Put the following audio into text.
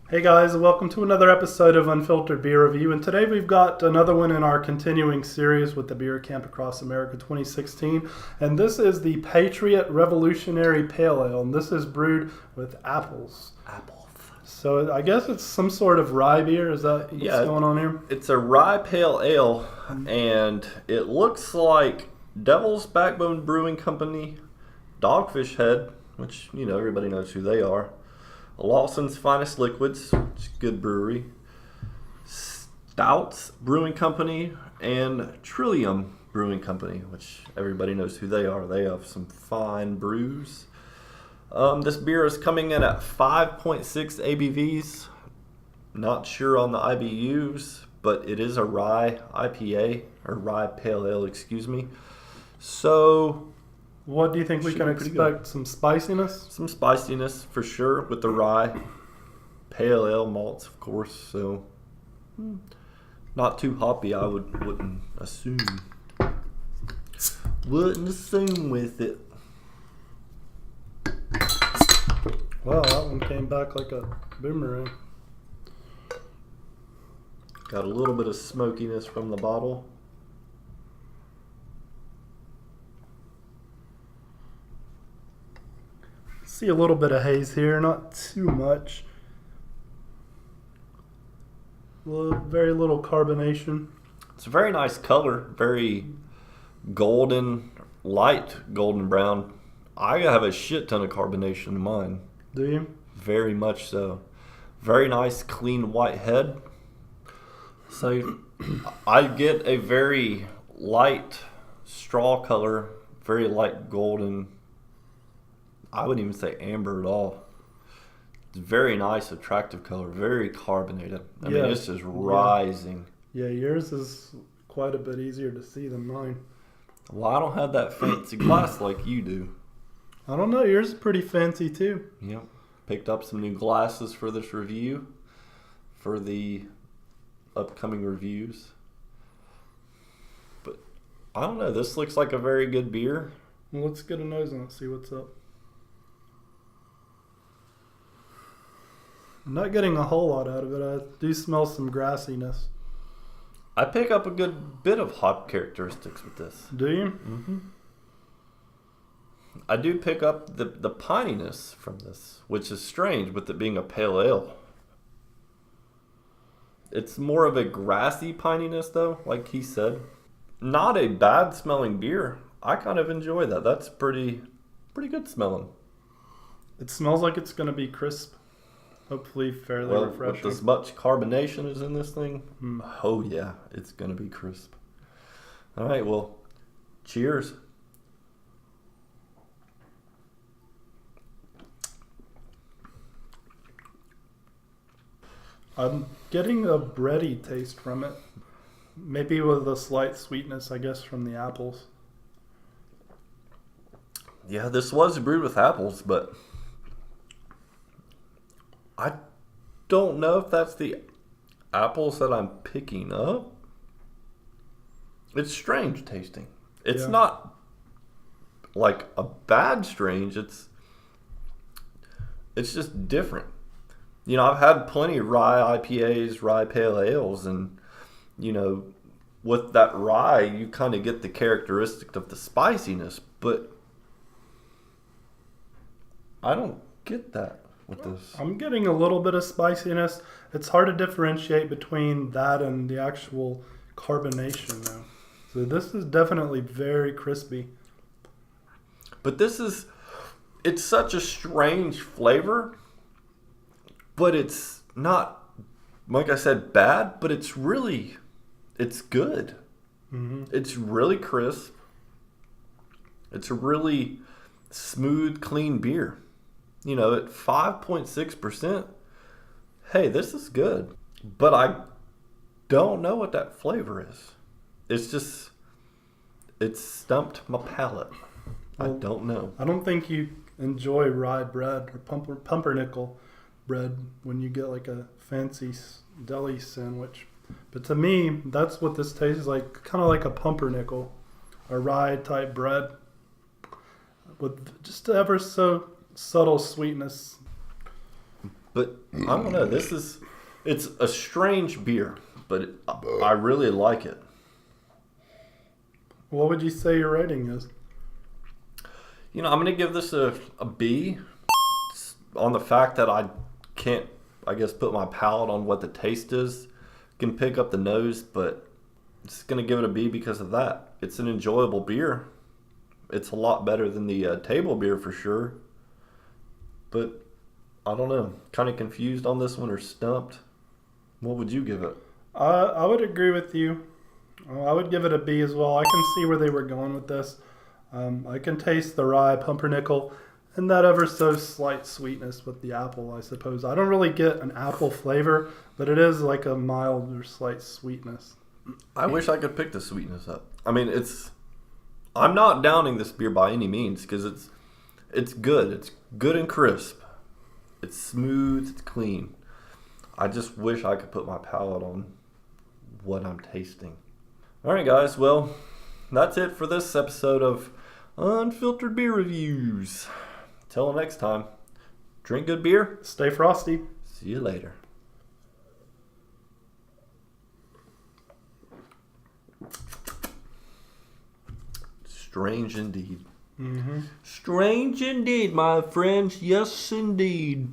Hey guys, welcome to another episode of Unfiltered Beer Review. And today we've got another one in our continuing series with the Beer Camp Across America 2016. And this is the Patriot Revolutionary Pale Ale. And this is brewed with apples. Apples. So I guess it's some sort of rye beer. Is that what's going on here? It's a rye pale ale, and it looks like Devil's Backbone Brewing Company, Dogfish Head, which, you know, everybody knows who they are, Lawson's Finest Liquids, which is a good brewery, Stouts Brewing Company, and Trillium Brewing Company, which everybody knows who they are. They have some fine brews. This beer is coming in at 5.6 ABVs. Not sure on the IBUs, but it is a rye IPA, or rye pale ale, excuse me. So, what do you think we can expect? Some spiciness? Some spiciness for sure with the rye. Pale ale malts, of course, so not too hoppy, I wouldn't assume. Wouldn't assume with it. Wow, that one came back like a boomerang. Got a little bit of smokiness from the bottle. See a little bit of haze here, not too much. Very little carbonation. It's a very nice color, very golden, light golden brown. I have a shit ton of carbonation in mine. Do you? Very much so. Very nice, clean white head. So I get a very light straw color, very light golden. I wouldn't even say amber at all. It's very nice, attractive color, very carbonated. I mean, it's just rising. Yeah, yours is quite a bit easier to see than mine. Well, I don't have that fancy glass like you do. I don't know, yours is pretty fancy too. Yep. Picked up some new glasses for this review, for the upcoming reviews. But I don't know, this looks like a very good beer. Well, let's get a nose on it, see what's up. I'm not getting a whole lot out of it. I do smell some grassiness. I pick up a good bit of hop characteristics with this. Do you? Mm-hmm. I do pick up the pininess from this, which is strange with it being a pale ale. It's more of a grassy pininess though, like he said. Not a bad smelling beer. I kind of enjoy that. That's pretty good smelling. It smells like it's going to be crisp. Hopefully fairly refreshing. With as much carbonation as in this thing, oh yeah, it's going to be crisp. All right, well, cheers. I'm getting a bready taste from it. Maybe with a slight sweetness, I guess, from the apples. Yeah, this was brewed with apples, but I don't know if that's the apples that I'm picking up. It's strange tasting. It's not like a bad strange. It's just different. You know, I've had plenty of rye IPAs, rye pale ales, and, you know, with that rye, you kind of get the characteristic of the spiciness, but I don't get that with this. I'm getting a little bit of spiciness. It's hard to differentiate between that and the actual carbonation, though. So this is definitely very crispy. But it's such a strange flavor. But it's not, like I said, bad, but it's good. Mm-hmm. It's really crisp. It's a really smooth, clean beer. You know, at 5.6%, hey, this is good. But I don't know what that flavor is. It's stumped my palate. Well, I don't know. I don't think you enjoy rye bread or pumpernickel bread when you get like a fancy deli sandwich. But to me, that's what this tastes like, kind of like a pumpernickel, a rye type bread with just ever so subtle sweetness. But I don't know. It's a strange beer, but I really like it. What would you say your rating is? I'm going to give this a B on the fact that I can't, I guess, put my palate on what the taste is. Can pick up the nose, but just going to give it a B because of that. It's an enjoyable beer. It's a lot better than the table beer for sure. But I don't know. Kind of confused on this one or stumped. What would you give it? I would agree with you. I would give it a B as well. I can see where they were going with this. I can taste the rye, pumpernickel, and that ever so slight sweetness with the apple, I suppose. I don't really get an apple flavor, but it is like a mild or slight sweetness. I wish I could pick the sweetness up. I mean, I'm not downing this beer by any means because it's good. It's good and crisp. It's smooth. It's clean. I just wish I could put my palate on what I'm tasting. All right, guys. Well, that's it for this episode of Unfiltered Beer Reviews. Till next time, drink good beer. Stay frosty. See you later. Strange indeed. Mm-hmm. Strange indeed, my friends. Yes, indeed.